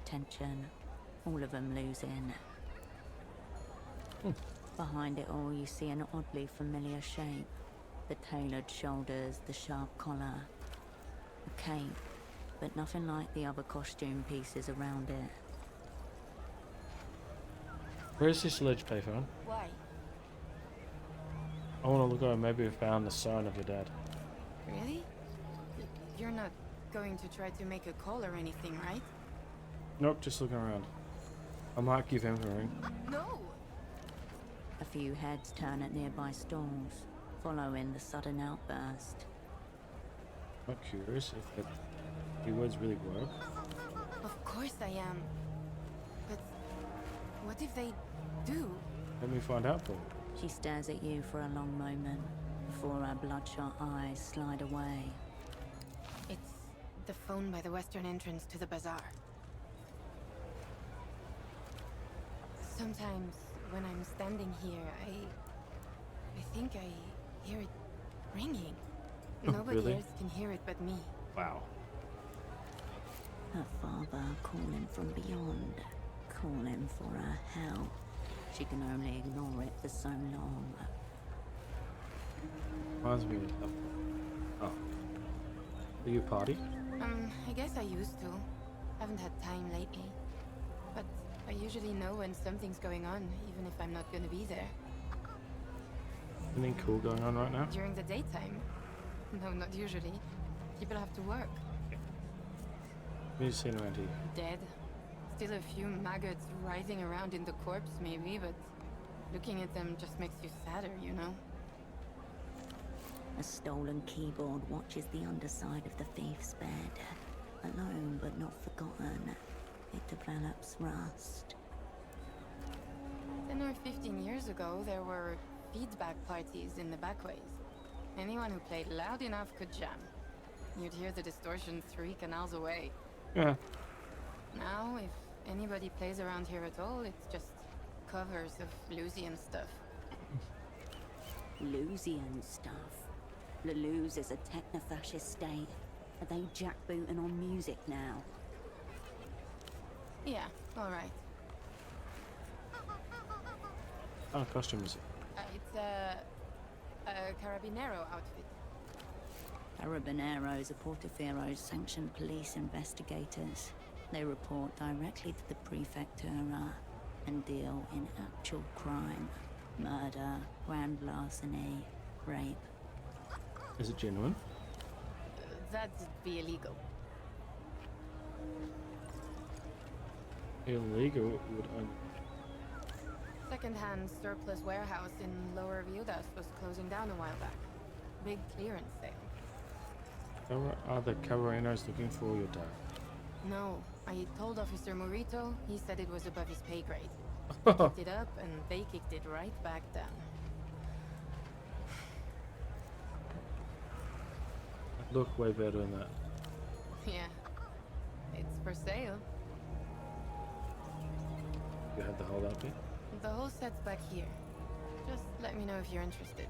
attention, all of them losing. Behind it all, you see an oddly familiar shape. The tailored shoulders, the sharp collar. A cape, but nothing like the other costume pieces around it. Where's this alleged payphone? Why? I want to look over. Maybe we found the sign of your dad. Really? You're not going to try to make a call or anything, right? Nope, just looking around. I might give him a ring. No! A few heads turn at nearby stalls, following the sudden outburst. I'm curious if the keywords really work. Of course I am. But what if they do? Let me find out for you. She stares at you for a long moment, before her bloodshot eyes slide away. It's the phone by the western entrance to the bazaar. Sometimes when I'm standing here, I think I hear it ringing. Nobody Really? else can hear it but me. Wow. Her father calling from beyond, calling for her help. She can only ignore it for so long. Reminds me of... Oh. Do you party? I guess I used to. Haven't had time lately. But I usually know when something's going on, even if I'm not gonna be there. Anything cool going on right now? During the daytime? No, not usually. People have to work. What have you seen around here? Dead. Still a few maggots writhing around in the corpse, maybe, but looking at them just makes you sadder, you know? A stolen keyboard watches the underside of the thief's bed. Alone but not forgotten, it develops rust. 10 or 15 years ago, there were feedback parties in the backways. Anyone who played loud enough could jam. You'd hear the distortion 3 canals away. Yeah. Now, if anybody plays around here at all, it's just covers of Lusian stuff. Lusian stuff. Lulus is a techno-fascist state. Are they jackbooting on music now? Yeah, alright. What kind of costume is it? It's a Carabinero outfit. Carabineros are Portofiero's sanctioned police investigators. They report directly to the Prefectura and deal in actual crime. Murder, grand larceny, rape. Is it genuine? That'd be illegal. Illegal would Second-hand surplus warehouse in Lower Viudas was closing down a while back. Big clearance sale. Are the Caballeros looking for your dad? No, I told Officer Morito, he said it was above his pay grade. I kicked it up and they kicked it right back down. Look way better than that. Yeah, it's for sale. You had the whole outfit? The whole set's back here. Just let me know if you're interested.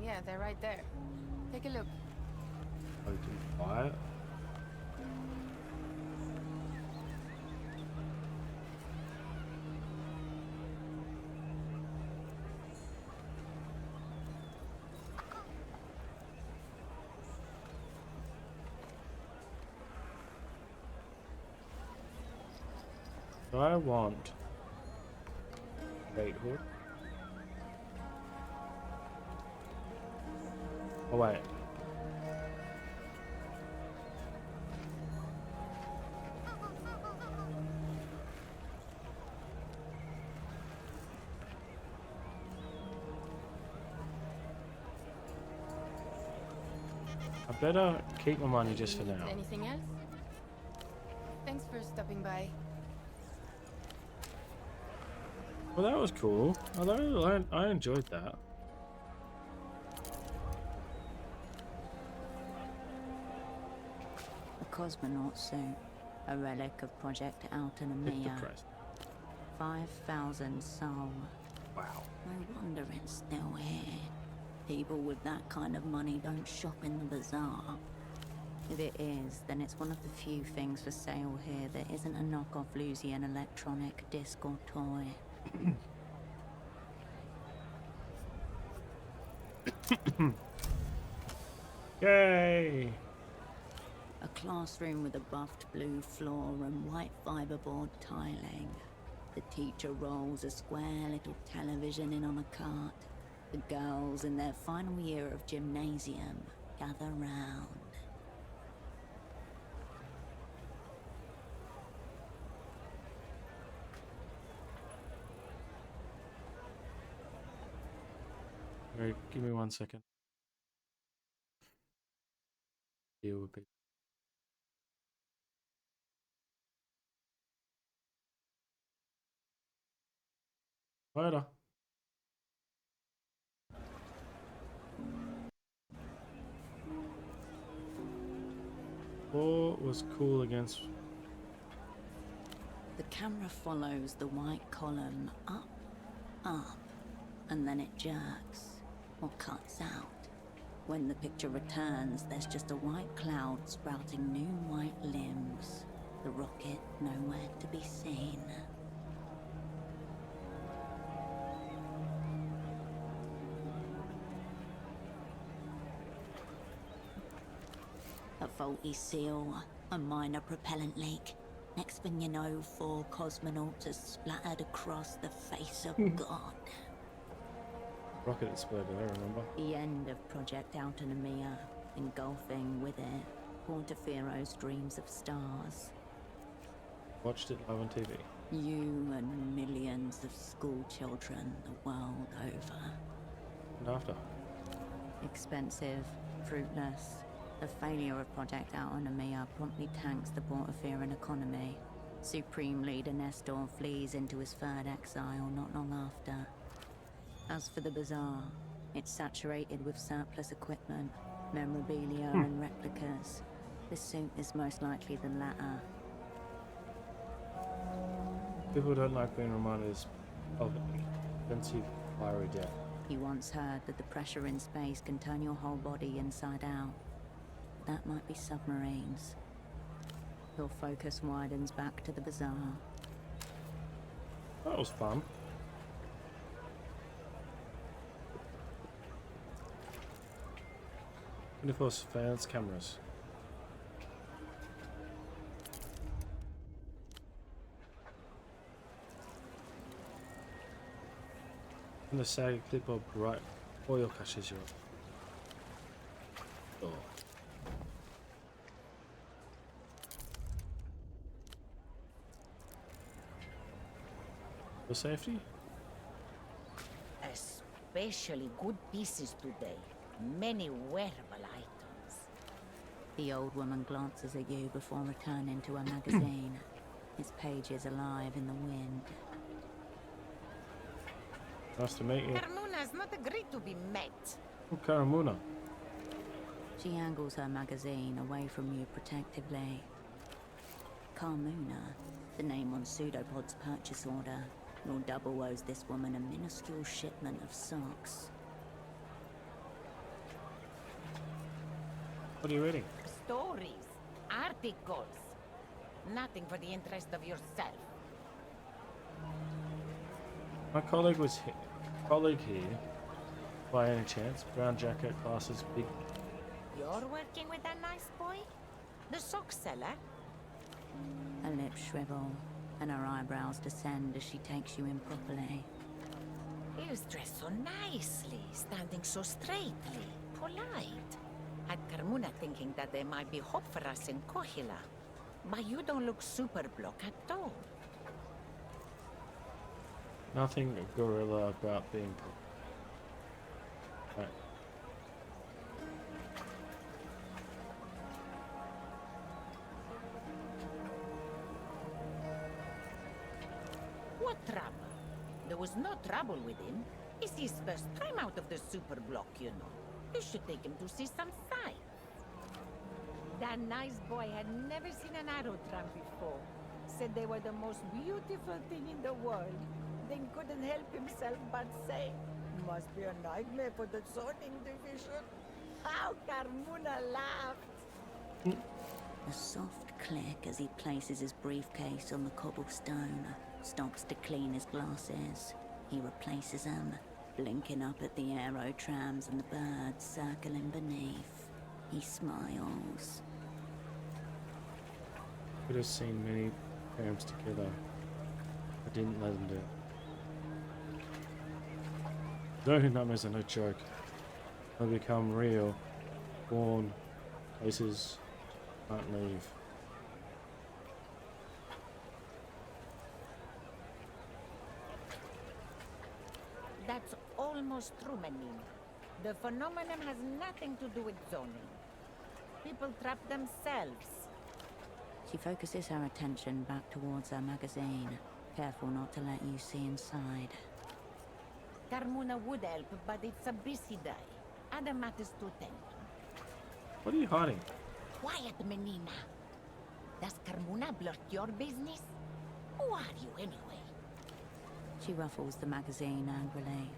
Yeah, they're right there. Take a look. Oh, you can buy it? Do I want Hood? Oh wait. I better keep my money just for now. Anything else? Thanks for stopping by. Well, that was cool. I enjoyed that. A cosmonaut suit, a relic of Project Hit the Autonomia. price. 5,000 soul. Wow. No wonder it's still here. People with that kind of money don't shop in the bazaar. If it is, then it's one of the few things for sale here that isn't a knockoff Lusian electronic disc or toy. Yay! A classroom with a buffed blue floor and white fiberboard tiling. The teacher rolls a square little television in on a cart. The girls in their final year of gymnasium gather round. Alright, give me 1 second. Deal with it. Later. What was cool against... The camera follows the white column up, and then it jerks, or cuts out. When the picture returns, there's just a white cloud sprouting new white limbs. The rocket nowhere to be seen. A faulty seal, a minor propellant leak. Next thing you know, 4 cosmonauts are splattered across the face of God. Rocket exploded, I remember. The end of Project Autonomia, engulfing with it Portafero's dreams of stars. Watched it live on TV. You and millions of school children the world over. And after. Expensive, fruitless. The failure of Project Autonomia promptly tanks the Portaferan economy. Supreme Leader Nestor flees into his third exile not long after. As for the bazaar, it's saturated with surplus equipment, memorabilia and replicas. The suit is most likely the latter. People don't like being reminded of expensive fiery death. You once heard that the pressure in space can turn your whole body inside out. That might be submarines. Your focus widens back to the bazaar. That was fun. And of course, surveillance cameras. And the saggy clip of bright oil catches you. Oh. For safety? Especially good pieces today. Many wearable items. The old woman glances at you before returning to her magazine. Its pages alive in the wind. Nice to meet you. Carmuna's not agreed to be met. Oh, Karamuna. She angles her magazine away from you protectively. Carmuna, the name on Pseudopod's purchase order. Your double owes this woman a minuscule shipment of socks. What are you reading? Stories, articles. Nothing for the interest of yourself. My colleague here, by any chance, brown jacket, glasses, big... You're working with a nice boy? The sock seller? Her lips shrivel, and her eyebrows descend as she takes you in properly. He was dressed so nicely, standing so straightly, polite. Had Carmuna thinking that there might be hope for us in Kohila. But you don't look super block at all. Nothing gorilla about being... Right. What trouble? There was no trouble with him. It's his first time out of the super block, you know. You should take him to see some sights. That nice boy had never seen an aerodrome before. Said they were the most beautiful thing in the world. Then couldn't help himself but say, must be a nightmare for the zoning division. How Carmuna laughed. A soft click as he places his briefcase on the cobblestone, stops to clean his glasses. He replaces them, blinking up at the aero trams and the birds circling beneath. He smiles. Could have seen many parents together. I didn't let them do it. No, nightmares are no joke. They become real. Born places can't leave. That's almost true, Menina. The phenomenon has nothing to do with zoning. People trap themselves. She focuses her attention back towards her magazine, careful not to let you see inside. Carmuna would help, but it's a busy day. Other matters to attend to. What are you hiding? Quiet, Menina. Does Carmuna blurt your business? Who are you, anyway? She ruffles the magazine angrily,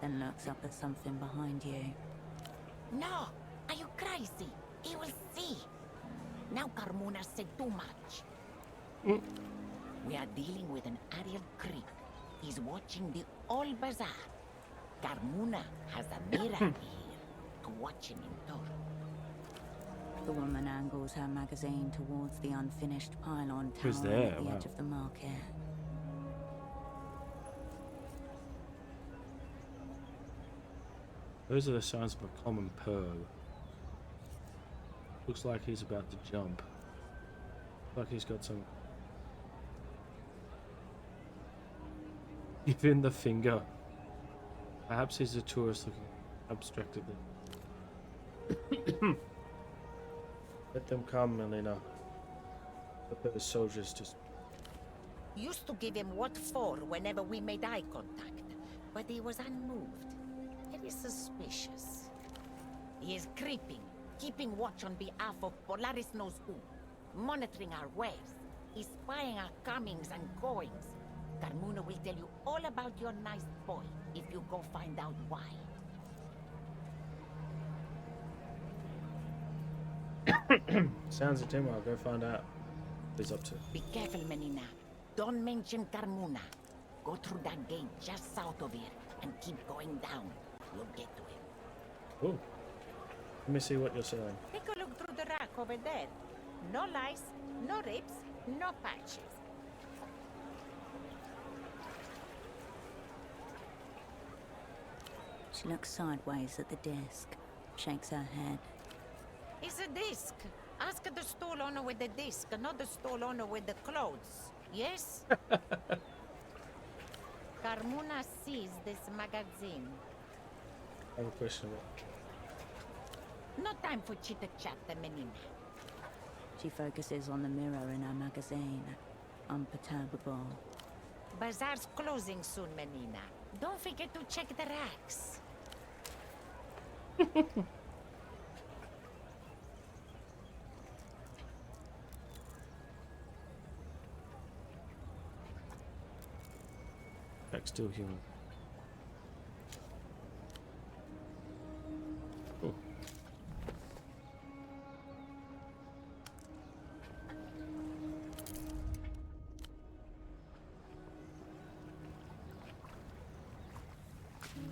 then looks up at something behind you. No! Are you crazy? He will see. Now Carmuna said too much. We are dealing with an Ariel creep. He's watching the whole bazaar. Carmuna has a mirror here to watch him in turn. The woman angles her magazine towards the unfinished pylon Who's towering there? at the Wow. edge of the market. Those are the signs of a common pearl. Looks like he's about to jump. Like he's got some... Even the finger. Perhaps he's a tourist looking abstractedly. Let them come, Melina. Let those soldiers just... Used to give him what for whenever we made eye contact, but he was unmoved. Very suspicious. He is creeping, keeping watch on behalf of Polaris knows who, monitoring our ways. He's spying our comings and goings. Carmuna will tell you all about your nice boy if you go find out why. Sounds a demo. I'll go find out what he's up to. Be careful, Menina. Don't mention Carmuna. Go through that gate just south of here and keep going down. You'll get to him. Oh. Let me see what you're selling. Take a look through the rack over there. No lice, no rips, no patches. She looks sideways at the disc, shakes her head. It's a disc. Ask the stall owner with the disc, not the stall owner with the clothes. Yes? Carmuna sees this magazine. I have a question about No time for chitter-chat, Menina. She focuses on the mirror in her magazine, unperturbable. Bazaar's closing soon, Menina. Don't forget to check the racks. Jack's still human. Oh.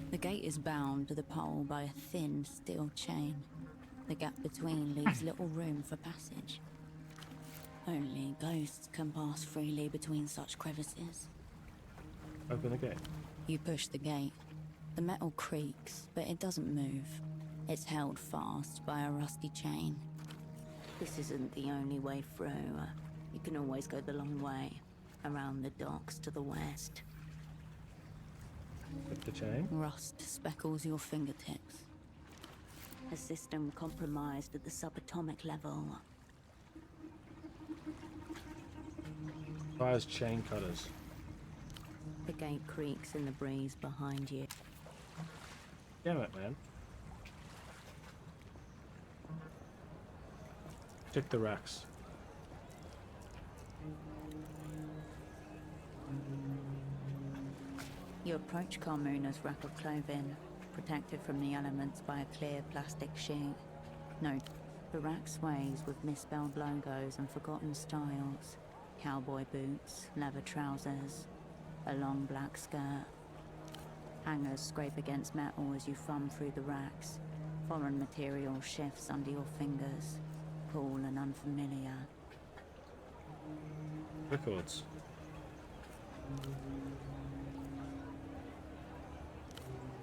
The gate is bound to the pole by a thin steel chain. The gap between leaves little room for passage. Only ghosts can pass freely between such crevices. Open the gate. You push the gate. The metal creaks, but it doesn't move. It's held fast by a rusty chain. This isn't the only way through. You can always go the long way, around the docks to the west. Click the chain. Rust speckles your fingertips. A system compromised at the subatomic level. Fires chain cutters. The gate creaks in the breeze behind you. Damn it, man. Check the racks. You approach Carmuna's rack of clothing, protected from the elements by a clear plastic sheet. No The rack sways with misspelled logos and forgotten styles. Cowboy boots, leather trousers, a long black skirt. Hangers scrape against metal as you thumb through the racks. Foreign material shifts under your fingers, cool and unfamiliar. Records.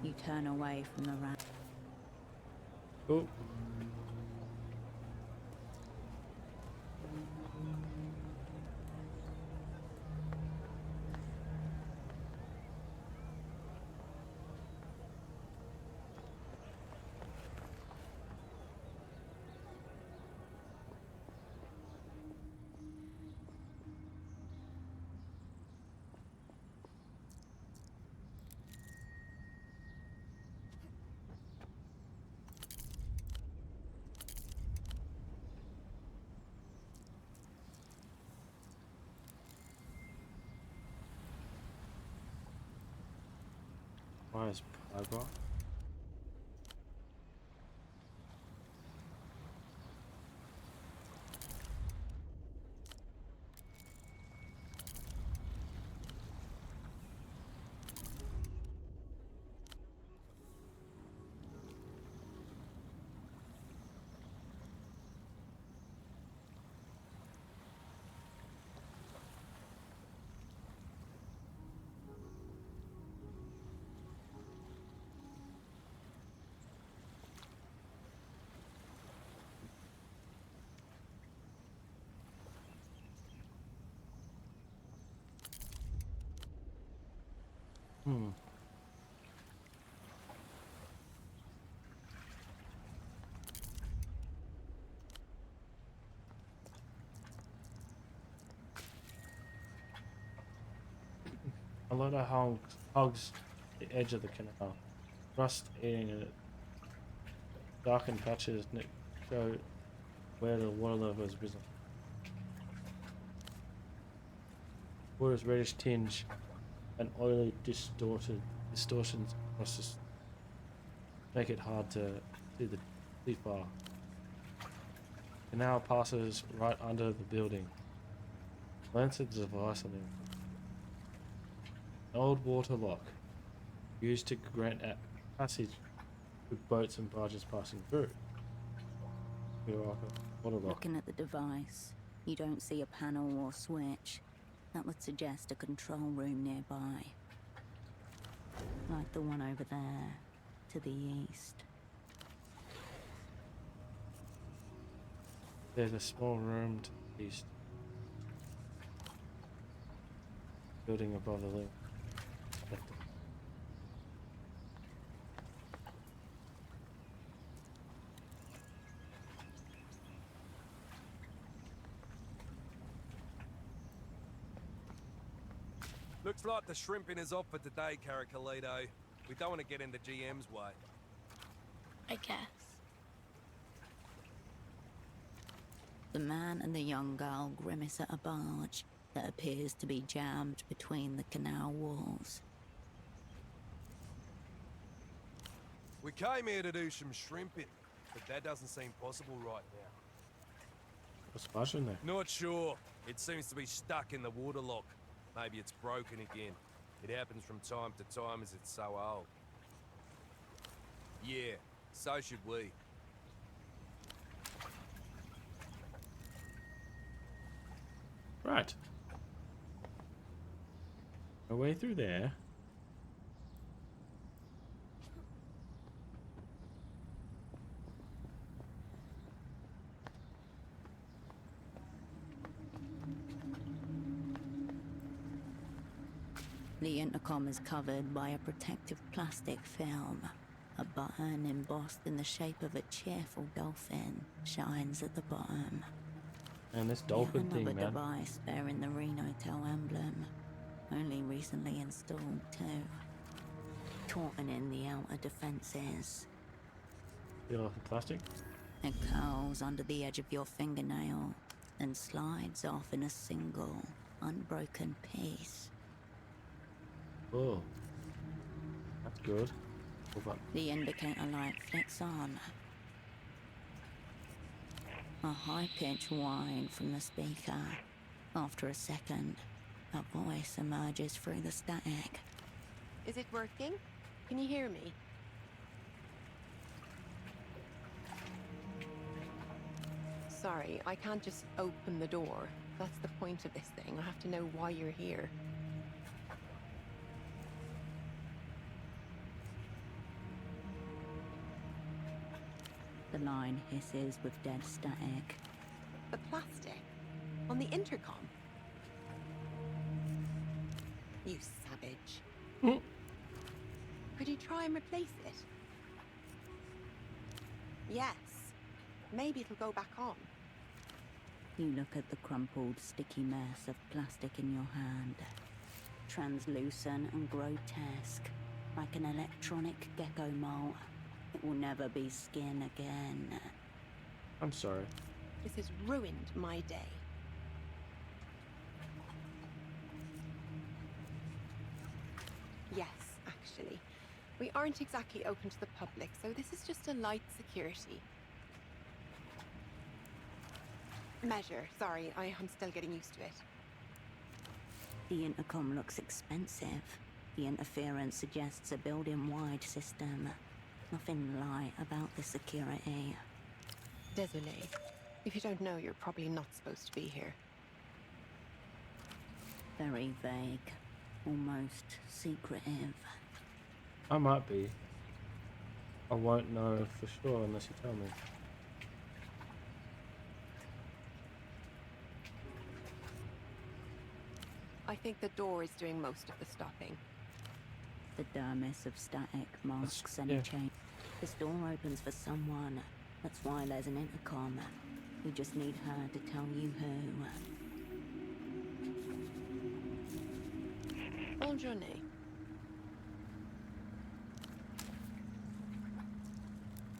You turn away from the rack. Oh. Why is Piper? Hmm. A lot of hogs the edge of the canal. Rust eating it. Darkened patches show where the water level has risen. Water's reddish tinge and oily distortions across the make it hard to see far. Canal passes right under the building. Glance at the device on him. An old water lock used to grant passage with boats and barges passing through. Water lock. Looking at the device, you don't see a panel or switch. That would suggest a control room nearby. Like the one over there, to the east. There's a small room to the east. Building above the link. Looks like the shrimping is off for today, Caracalito. We don't want to get in the GM's way. I guess. The man and the young girl grimace at a barge that appears to be jammed between the canal walls. We came here to do some shrimping, but that doesn't seem possible right now. What's splashing there? Not sure. It seems to be stuck in the water lock. Maybe it's broken again. It happens from time to time as it's so old. Yeah, so should we. Right. A way through there. The intercom is covered by a protective plastic film. A button embossed in the shape of a cheerful dolphin shines at the bottom. And this Yet dolphin thing, another man. device bearing the Renotel emblem, only recently installed too. Tautening the outer defences. Feel like the plastic? It curls under the edge of your fingernail and slides off in a single, unbroken piece. Oh. That's good. What about The indicator light flicks on. A high-pitched whine from the speaker. After a second, a voice emerges through the static. Is it working? Can you hear me? Sorry, I can't just open the door. That's the point of this thing. I have to know why you're here. The line hisses with dead static. The plastic? On the intercom? You savage. Could you try and replace it? Yes. Maybe it'll go back on. You look at the crumpled, sticky mess of plastic in your hand. Translucent and grotesque, like an electronic gecko mole. It will never be skin again. I'm sorry. This has ruined my day. Yes, actually. We aren't exactly open to the public, so this is just a light security measure. Sorry, I'm still getting used to it. The intercom looks expensive. The interference suggests a building-wide system. Nothing light about the security. Désolé. If you don't know, you're probably not supposed to be here. Very vague. Almost secretive. I might be. I won't know for sure unless you tell me. I think the door is doing most of the stopping. The dermis of static masks any yeah. change. This door opens for someone. That's why there's an intercom. You just need her to tell you who. Bonne journée.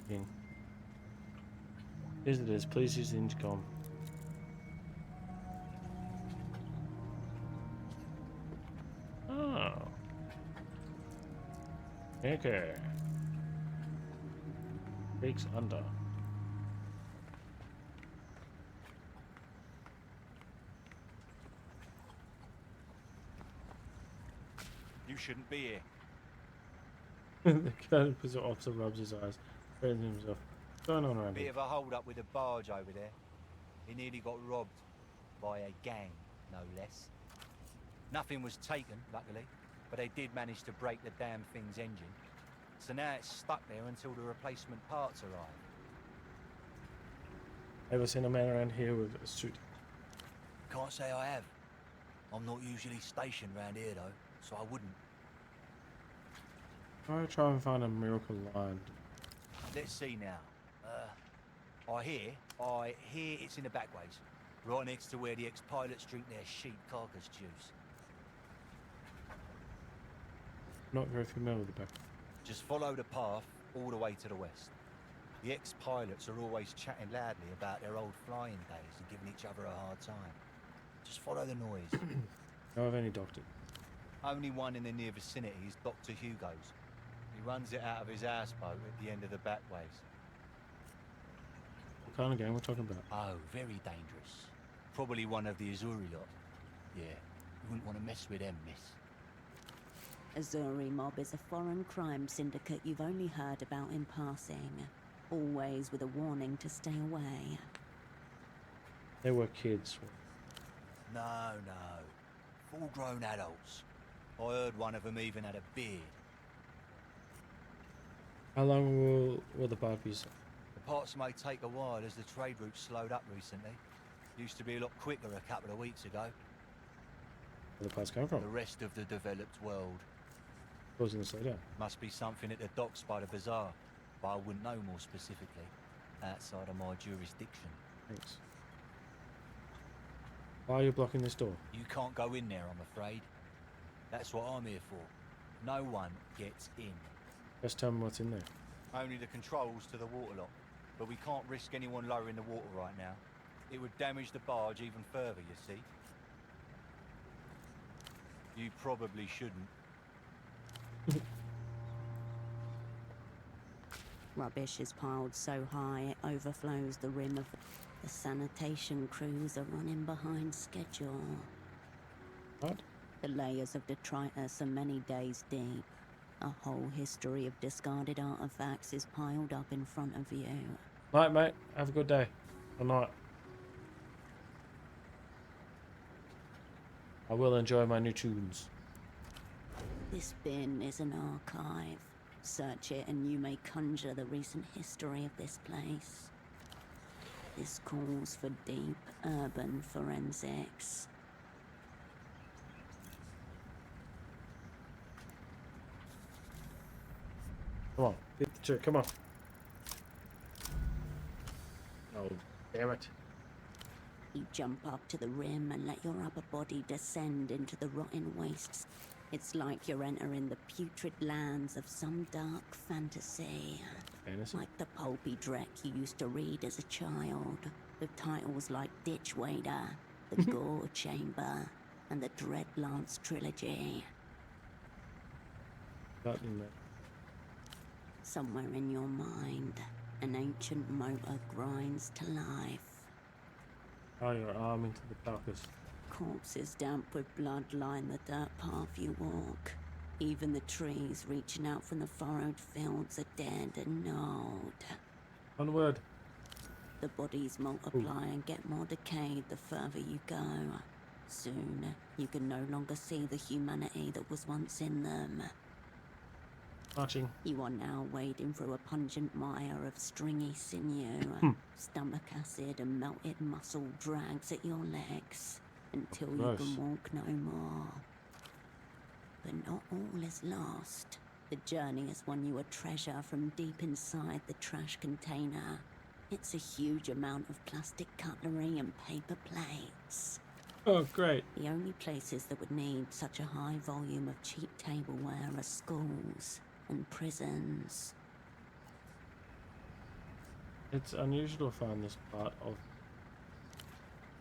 In. Visitors, please use the intercom. Oh. Okay. Breaks under. You shouldn't be here. The county police officer rubs his eyes, straightens himself. What's going on around Bit here? of a hold up with a barge over there. He nearly got robbed by a gang, no less. Nothing was taken, luckily, but they did manage to break the damn thing's engine. So now it's stuck there until the replacement parts arrive. Ever seen a man around here with a suit? Can't say I have. I'm not usually stationed round here though, so I wouldn't. Try and find a miracle line. Let's see now. I hear it's in the back ways, right next to where the ex-pilots drink their sheep carcass juice. Not very familiar with the back. Just follow the path all the way to the west. The ex-pilots are always chatting loudly about their old flying days and giving each other a hard time. Just follow the noise. Know of any doctor? Only one in the near vicinity is Dr. Hugo's. He runs it out of his houseboat at the end of the back ways. What kind of game we're talking about? Oh, very dangerous. Probably one of the Azuri lot. Yeah, you wouldn't want to mess with them, miss. Azuri Mob is a foreign crime syndicate you've only heard about in passing. Always with a warning to stay away. They were kids. No. Full-grown adults. I heard one of them even had a beard. How long will the bar be? The parts may take a while as the trade route slowed up recently. Used to be a lot quicker a couple of weeks ago. Where the parts come from? The rest of the developed world. Causing the slow down. Must be something at the docks by the bazaar, but I wouldn't know more specifically. Outside of my jurisdiction. Thanks. Why are you blocking this door? You can't go in there, I'm afraid. That's what I'm here for. No one gets in. Just tell me what's in there. Only the controls to the waterlock. But we can't risk anyone lowering the water right now. It would damage the barge even further, you see. You probably shouldn't. Rubbish is piled so high it overflows the rim of The sanitation crews are running behind schedule. What? The layers of detritus are many days deep. A whole history of discarded artifacts is piled up in front of you. Night, mate. Have a good day. Or night. I will enjoy my new tunes. This bin is an archive. Search it and you may conjure the recent history of this place. This calls for deep urban forensics. Come on, hit the chair. Come on. Oh, damn it. You jump up to the rim and let your upper body descend into the rotting wastes. It's like you're entering the putrid lands of some dark fantasy. Fantasy? Like the pulpy dreck you used to read as a child, with titles like Ditch Wader, The Gore Chamber, and the Dreadlance Trilogy. Nothing, mate. Somewhere in your mind, an ancient motor grinds to life. Tie your arm into the carcass. Corpses damp with blood line the dirt path you walk. Even the trees reaching out from the furrowed fields are dead and gnarled. One word. The bodies multiply and get more decayed the further you go. Soon, you can no longer see the humanity that was once in them. Marching. You are now wading through a pungent mire of stringy sinew. Stomach acid and melted muscle drags at your legs until you Gross. can walk no more. But not all is lost. The journey is one you will treasure from deep inside the trash container. It's a huge amount of plastic cutlery and paper plates. Oh, great. The only places that would need such a high volume of cheap tableware are schools and prisons. It's unusual to find this part of...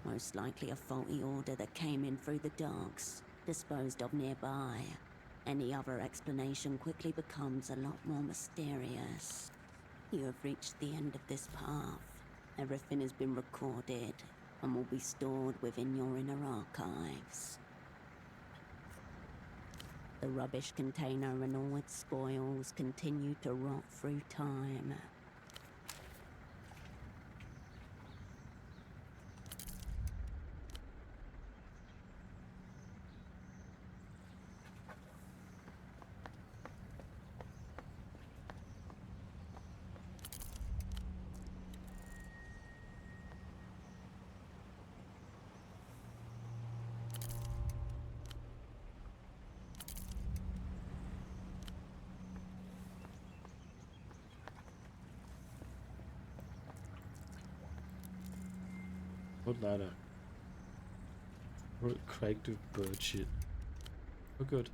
Most likely a faulty order that came in through the docks, disposed of nearby. Any other explanation quickly becomes a lot more mysterious. You have reached the end of this path. Everything has been recorded and will be stored within your inner archives. The rubbish container and all its spoils continue to rot through time. Good ladder. We're cracked with bird shit. Oh, good.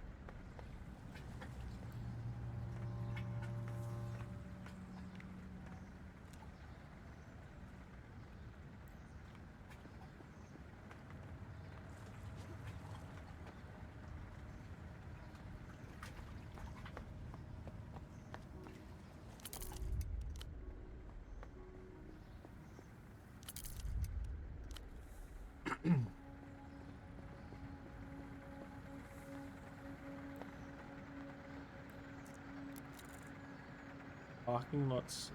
Parking lots.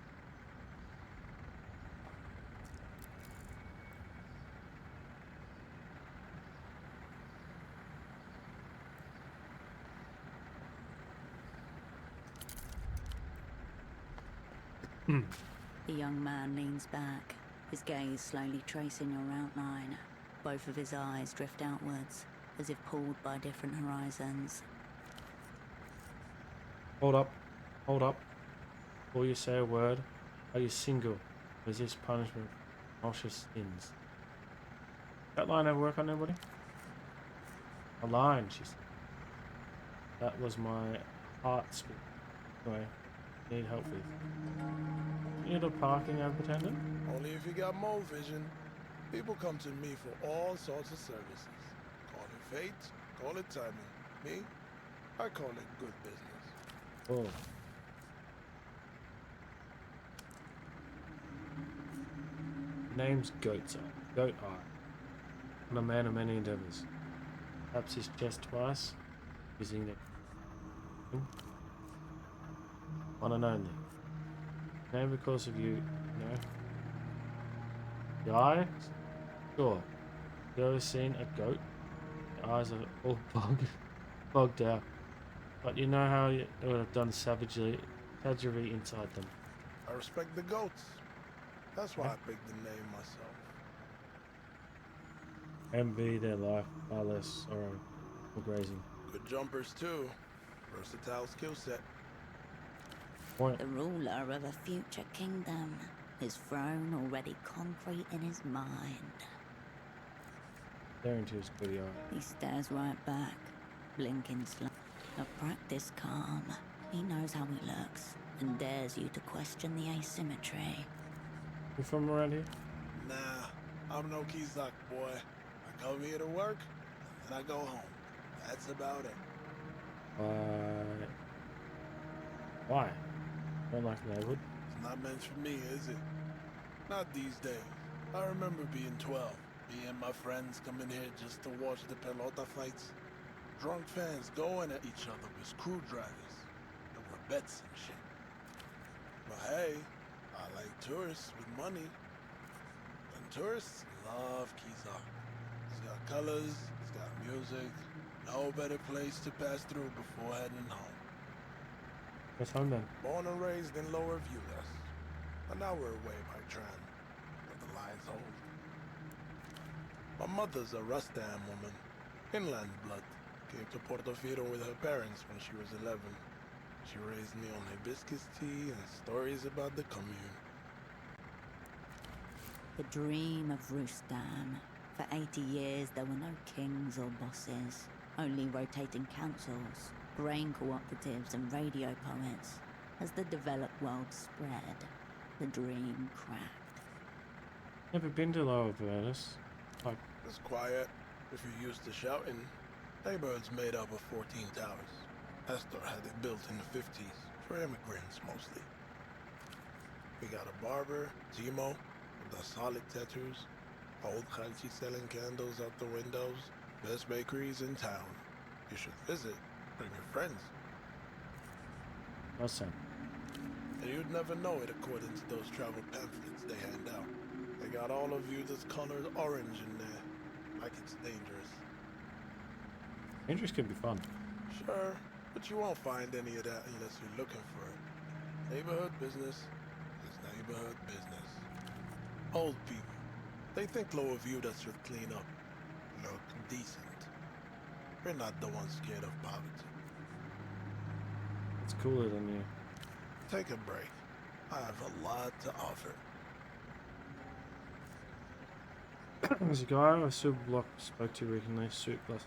The young man leans back, his gaze slowly tracing your outline. Both of his eyes drift outwards, as if pulled by different horizons. Hold up. Hold up. Before you say a word, are you single? Resist punishment. Nauseous sins. That line ever work on anybody? A line, she said. That was my heart speak. Anyway, need help with. You need a parking attendant? Only if you got mole vision. People come to me for all sorts of services. Call it fate, call it timing. Me, I call it good business. Oh. name's Goat Eye. And a man of many endeavors. Taps his chest twice, using the one and only. Name because of you know. The eye? Sure. You ever seen a goat? The eyes are all bogged out. But you know how it would have done savagery inside them. I respect the goats. That's why I picked the name myself. Envy their life, far less sorrow for grazing. Good jumpers too. Versatile skill set. Point. The ruler of a future kingdom, his throne already concrete in his mind. Staring to his goody eye. He stares right back, blinking slow. A practiced calm. He knows how he looks and dares you to question the asymmetry. You from around here? Nah, I'm no Kizak boy. I come here to work, and I go home. That's about it. Why? Don't like the neighborhood? It's not meant for me, is it? Not these days. I remember being 12. Me and my friends coming here just to watch the pelota fights. Drunk fans going at each other with screwdrivers. There were bets and shit. But hey, I like tourists with money. And tourists love Kizak. It's got colors, it's got music. No better place to pass through before heading home. What's home then? Born and raised in Lower Viewless. An hour away by tram. But the line's hold. My mother's a Rustam woman. Inland blood. Came to Portofino with her parents when she was 11. She raised me on hibiscus tea and stories about the commune. The dream of Rustam. For 80 years there were no kings or bosses, only rotating councils, grain cooperatives and radio poets. As the developed world spread, the dream cracked. Never been to Lower Venice. Like, It's quiet if you're used to shouting. Neighborhood's made up of 14 towers. Astor had it built in the 50s, for immigrants mostly. We got a barber, Timo, with the solid tattoos. Old Khalchi selling candles out the windows. Best bakeries in town. You should visit. Bring your friends. awesome. And you'd never know it according to those travel pamphlets they hand out. They got all of you that's colored orange in there. Like it's dangerous. Interest could be fun. Sure, but you won't find any of that unless you're looking for it. Neighborhood business is neighborhood business. Old people. They think Lower View that should clean up. Look decent. We're not the ones scared of poverty. It's cooler than you. Take a break. I have a lot to offer. There's a guy on a super block spoke to recently, suit plus